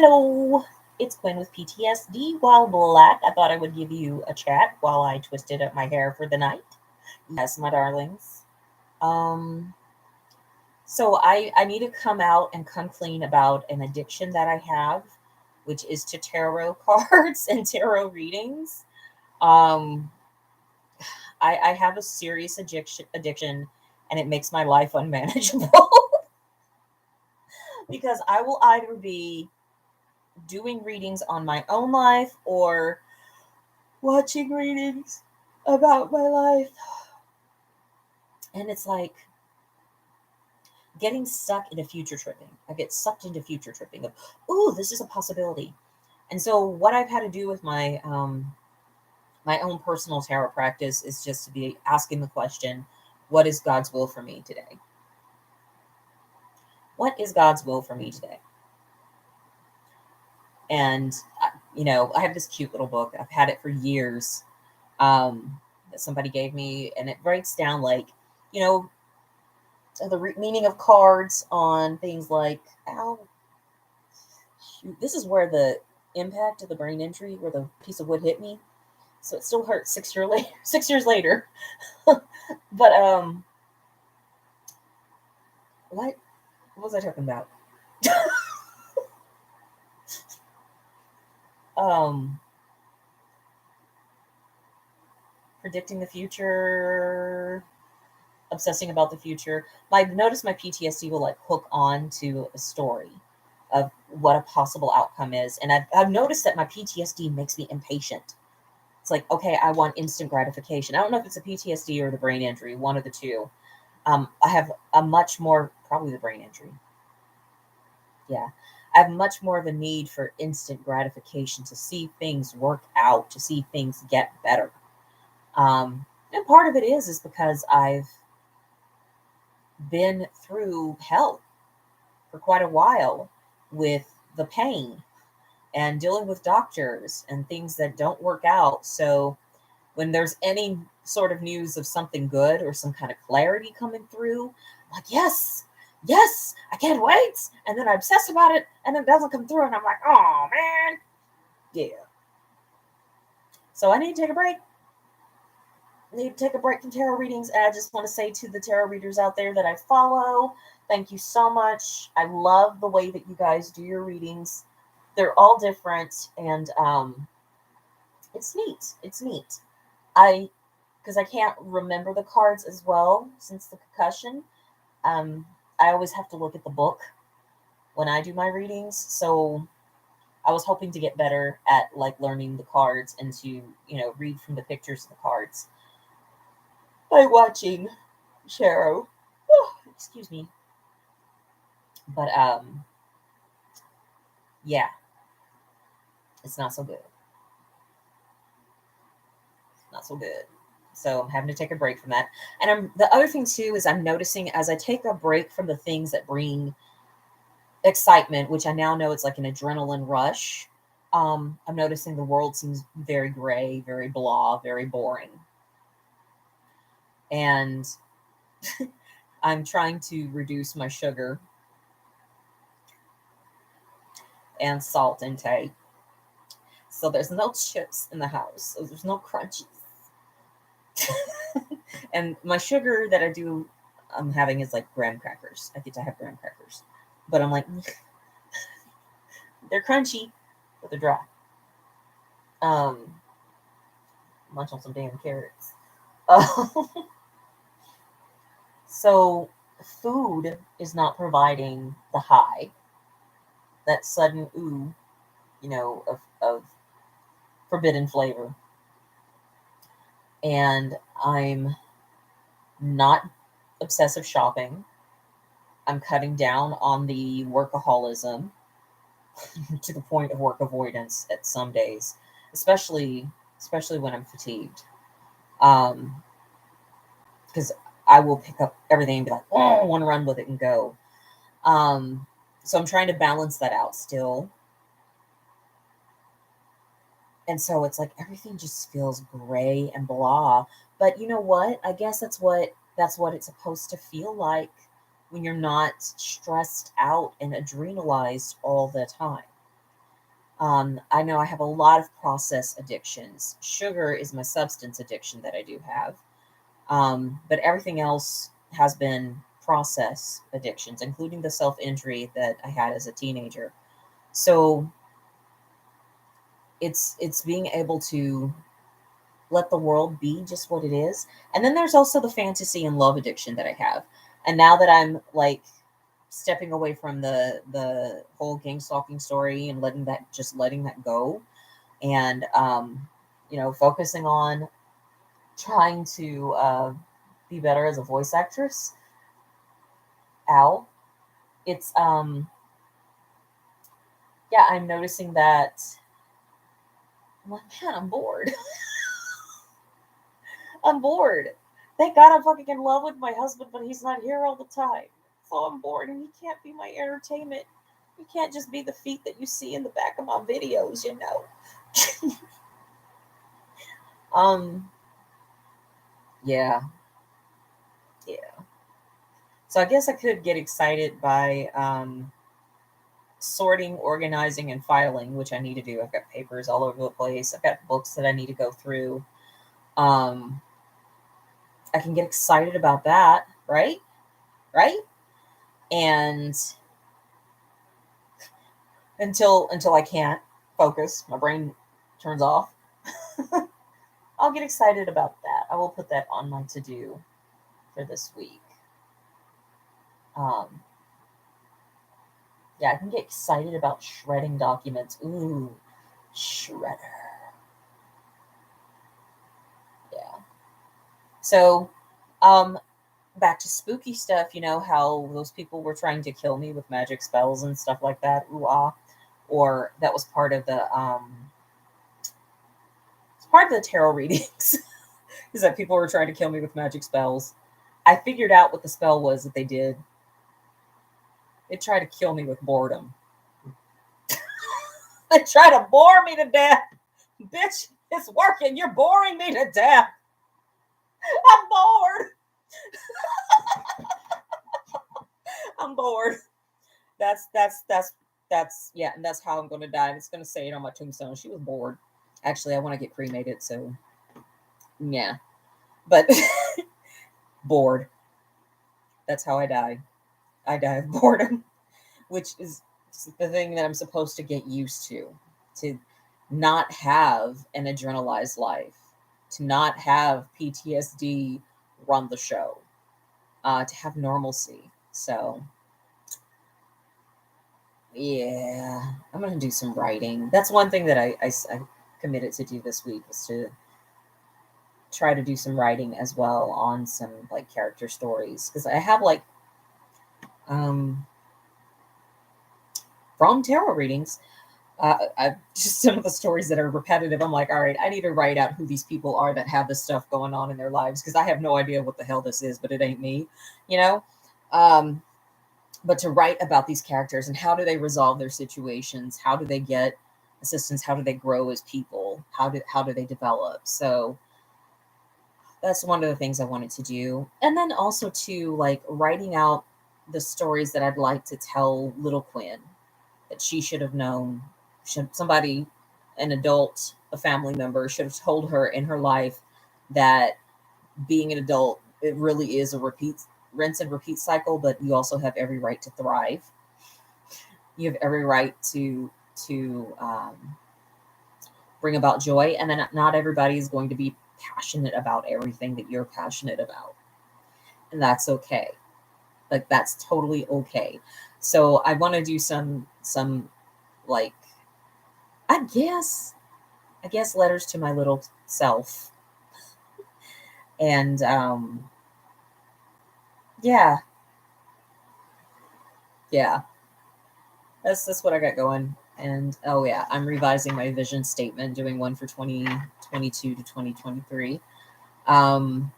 Hello, it's Quinn with PTSD. While black, I thought I would give you a chat while I twisted up my hair for the night. Yes, my darlings. Um, so I need to come out and come clean about an addiction that I have, which is to tarot cards and tarot readings. Um, I have a serious addiction, and it makes my life unmanageable because I will either be doing readings on my own life or watching readings about my life. And it's like getting stuck into future tripping. I get sucked into future tripping of, ooh, this is a possibility. And so what I've had to do with my own personal tarot practice is just to be asking the question, what is God's will for me today? What is God's will for me today? And I have this cute little book. I've had it for years. That somebody gave me, and it breaks down like, you know, the meaning of cards on things like, ow, shoot, this is where the impact of the brain injury, where the piece of wood hit me, so it still hurts 6 years later. 6 years later, but what was I talking about? um, Predicting the future, obsessing about the future. Notice my PTSD will like hook on to a story of what a possible outcome is. And I've noticed that my PTSD makes me impatient. It's like, okay, I want instant gratification. I don't know if it's a PTSD or the brain injury, one of the two. I have a much more, probably the brain injury. Yeah. I have much more of a need for instant gratification to see things work out, to see things get better. And part of it is because I've been through hell for quite a while with the pain and dealing with doctors and things that don't work out. So when there's any sort of news of something good or some kind of clarity coming through, I'm like, yes, I can't wait. And then I obsess about it and it doesn't come through. And I'm like, oh man. Yeah. So I need to take a break. I need to take a break from tarot readings. And I just want to say to the tarot readers out there that I follow, thank you so much. I love the way that you guys do your readings. They're all different, and it's neat. It's neat. I because I can't remember the cards as well since the concussion. Um, I always have to look at the book when I do my readings. So I was hoping to get better at like learning the cards and to, read from the pictures of the cards by watching Sharo. Oh, excuse me. But yeah, it's not so good. Not so good. So I'm having to take a break from that. And the other thing too is I'm noticing as I take a break from the things that bring excitement, which I now know it's like an adrenaline rush. I'm noticing the world seems very gray, very blah, very boring. And I'm trying to reduce my sugar and salt intake. So there's no chips in the house. So there's no crunchies. And my sugar that I'm having is like graham crackers. I get to have graham crackers. But I'm like, they're crunchy, but they're dry. Um, Munch on some damn carrots. So food is not providing the high, that sudden ooh, of forbidden flavor. And I'm not obsessive shopping. I'm cutting down on the workaholism to the point of work avoidance at some days, especially when I'm fatigued. Um, because I will pick up everything and be like, oh, I want to run with it and go. Um, so I'm trying to balance that out still. And so it's like everything just feels gray and blah. But you know what? I guess that's what it's supposed to feel like when you're not stressed out and adrenalized all the time. I know I have a lot of process addictions. Sugar is my substance addiction that I do have. But everything else has been process addictions, including the self-injury that I had as a teenager. So it's being able to let the world be just what it is. And then there's also the fantasy and love addiction that I have. And now that I'm like stepping away from the whole gang stalking story and letting that go, and focusing on trying to be better as a voice actress. Ow. It's yeah, I'm noticing that I'm like, man, I'm bored. I'm bored. Thank God I'm fucking in love with my husband, but he's not here all the time. So I'm bored and he can't be my entertainment. You can't just be the feet that you see in the back of my videos, you know. um yeah, yeah. So I guess I could get excited by sorting, organizing, and filing, which I need to do. I've got papers all over the place. I've got books that I need to go through. Um, I can get excited about that, right? Right? And until I can't focus, my brain turns off. I'll get excited about that. I will put that on my to do for this week. Um, yeah, I can get excited about shredding documents. Ooh, shredder. Yeah. So, um, back to spooky stuff. You know how those people were trying to kill me with magic spells and stuff like that. Ooh ah. Or that was part of the it's part of the tarot readings. Is that people were trying to kill me with magic spells. I figured out what the spell was that they did. They tried to kill me with boredom. They tried to bore me to death. Bitch, it's working. You're boring me to death. I'm bored. I'm bored. That's yeah, and that's how I'm gonna die. It's gonna say it on my tombstone. She was bored. Actually, I want to get cremated, so yeah. But bored. That's how I die. I die of boredom, which is the thing that I'm supposed to get used to not have an adrenalized life, to not have PTSD run the show, to have normalcy. So, yeah, I'm going to do some writing. That's one thing that I committed to do this week, was to try to do some writing as well on some like character stories. Because I have like, from tarot readings, I just some of the stories that are repetitive. I'm like, all right, I need to write out who these people are that have this stuff going on in their lives, because I have no idea what the hell this is, but it ain't me, you know. Um, but to write about these characters and how do they resolve their situations, how do they get assistance, how do they grow as people, how do they develop. So that's one of the things I wanted to do, and then also to like writing out the stories that I'd like to tell little Quinn, that she should have known. Should somebody, an adult, a family member, should have told her in her life that being an adult, it really is a rinse and repeat cycle, but you also have every right to thrive. You have every right to bring about joy, and then not everybody is going to be passionate about everything that you're passionate about, and that's okay. Like, that's totally okay. So I want to do some like, I guess letters to my little self. And yeah. Yeah. That's what I got going. And oh yeah, I'm revising my vision statement, doing one for 2022 to 2023. And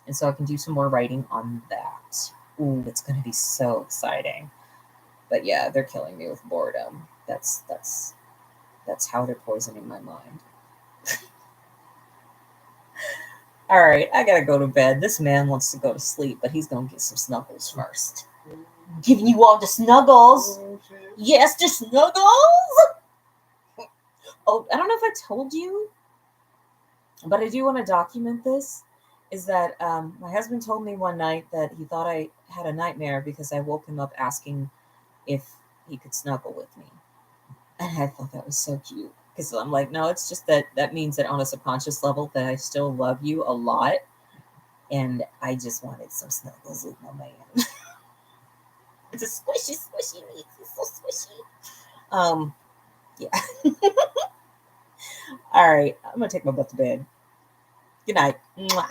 so I can do some more writing on that. Ooh, it's gonna be so exciting. But yeah, they're killing me with boredom. That's how they're poisoning my mind. All right, I gotta go to bed. This man wants to go to sleep, but he's gonna get some snuggles first. Giving you all the snuggles. Yes, the snuggles. Oh, I don't know if I told you, but I do want to document this. Is that my husband told me one night that he thought I had a nightmare because I woke him up asking if he could snuggle with me. And I thought that was so cute because I'm like, no, it's just that means that on a subconscious level that I still love you a lot. And I just wanted some snuggles with my man. It's a squishy meat. It's so squishy. Yeah. All right. I'm going to take my butt to bed. Good night. Mwah.